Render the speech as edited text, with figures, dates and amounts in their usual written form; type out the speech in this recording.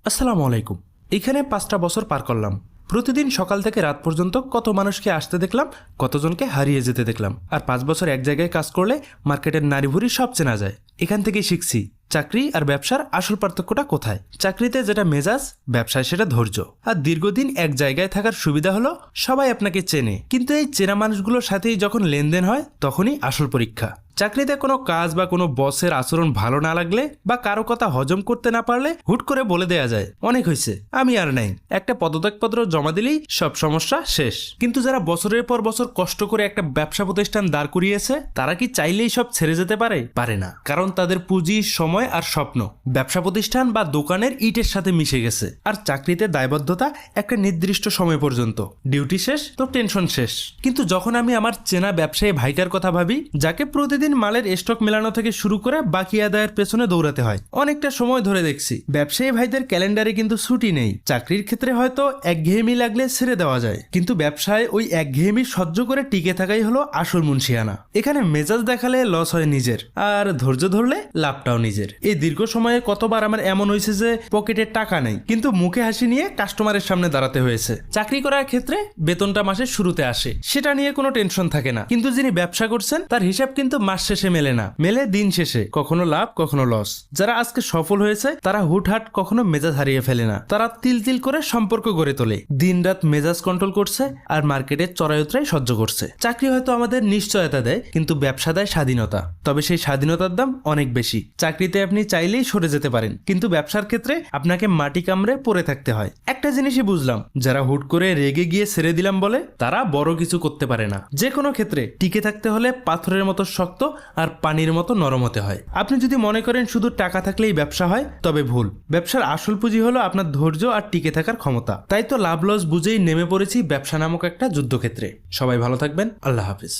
আসসালামু আলাইকুম। এখানে 5টা বছর পার করলাম। প্রতিদিন সকাল থেকে রাত পর্যন্ত কত মানুষকে আসতে দেখলাম, কতজনকে হারিয়ে যেতে দেখলাম। আর 5 বছর এক জায়গায় কাজ করলে মার্কেটের নারী ভুরি সব চেনা যায়। এখান থেকেই শিখছি চাকরি আর ব্যবসার আসল পার্থক্যটা কোথায়। চাকরিতে যেটা মেজাজ, ব্যবসায় সেটা ধৈর্য। আর দীর্ঘদিন এক জায়গায় থাকার সুবিধা হলো সবাই আপনাকে চেনে, কিন্তু এই চেনা মানুষগুলোর সাথেই যখন লেনদেন হয় তখনই আসল পরীক্ষা। চাকরিতে কোনো কাজ বা কোনো বসের আচরণ ভালো না লাগলে বা কারো কথা হজম করতে না পারলে হুট করে বলে দেয়া যায়, অনেক হয়েছে, আমি আর নাই। একটা পদত্যাগপত্র জমা দিলেই সব সমস্যা শেষ। কিন্তু যারা বছরের পর বছর কষ্ট করে একটা ব্যবসা প্রতিষ্ঠান দাঁড় করিয়েছে, তারা কি চাইলেই সব ছেড়ে যেতে পারে? পারে না, কারণ তাদের পুঁজি, সময় আর স্বপ্ন ব্যবসা প্রতিষ্ঠান বা দোকানের ইটের সাথে মিশে গেছে। আর চাকরিতে দায়বদ্ধতা একটা নির্দিষ্ট সময় পর্যন্ত, ডিউটি শেষ তো টেনশন শেষ। কিন্তু যখন আমি আমার চেনা ব্যবসায়ী ভাইটার কথা ভাবি, যাকে প্রতিদিন মালের স্টক মেলানো থেকে শুরু করে বাকি আদায়ের পেছনে দৌড়াতে হয় অনেকটা সময় ধরে, দেখছি ব্যবসায়ী ভাইদের ক্যালেন্ডারে কিন্তু ছুটি নেই। চাকরির ক্ষেত্রে হয়তো একঘেয়েমি লাগলে ছেড়ে দেওয়া যায়, কিন্তু ব্যবসায় ওই একঘেয়েমি সহ্য করে টিকে থাকাই হলো আসল মুনশিয়ানা। এখানে মেজাজ দেখালে লস হয় নিজের, আর ধৈর্য ধরলে লাভটাও নিজের। এই দীর্ঘ সময়ে কতবার আমার এমন হয়েছে যে পকেটে টাকা নেই, কিন্তু মুখে হাসি নিয়ে কাস্টমারের সামনে দাঁড়াতে হয়েছে। চাকরি করার ক্ষেত্রে বেতনটা মাসের শুরুতে আসে, সেটা নিয়ে কোনো টেনশন থাকে না, কিন্তু যিনি ব্যবসা করছেন তার হিসাব কিন্তু মাস শেষে মেলে না, মেলে দিন শেষে, কখনো লাভ কখনো লস। যারা আজকে সফল হয়েছে তারা হুটহাট কখনো মেজাজ হারিয়ে ফেলে না, তারা তিল তিল করে সম্পর্ক গড়ে তোলে, দিন রাত মেজাজ কন্ট্রোল করছে আর মার্কেটের চড়াই-উতরাই সহ্য করছে। চাকরি হয়তো আমাদের নিশ্চয়তা দেয়, কিন্তু ব্যবসা দেয় স্বাধীনতা। তবে সেই স্বাধীনতার দাম অনেক বেশি। চাকরিতে আপনি চাইলেই সরে যেতে পারেন, কিন্তু ব্যবসার ক্ষেত্রে আপনাকে মাটি কামড়ে পড়ে থাকতে হয়। একটা জিনিসই বুঝলাম, যারা হুট করে রেগে গিয়ে ছেড়ে দিলাম বলে তারা বড় কিছু করতে পারে না। যে কোনো ক্ষেত্রে টিকে থাকতে হলে পাথরের মতো শক্ত আর পানির মতো নরম হতে হয়। আপনি যদি মনে করেন শুধু টাকা থাকলেই ব্যবসা হয়, তবে ভুল। ব্যবসার আসল পুঁজি হলো আপনার ধৈর্য আর টিকে থাকার ক্ষমতা। তাই তো লাভ লস বুঝেই নেমে পড়েছি ব্যবসা নামক একটা যুদ্ধক্ষেত্রে। সবাই ভালো থাকবেন, আল্লাহ হাফিজ।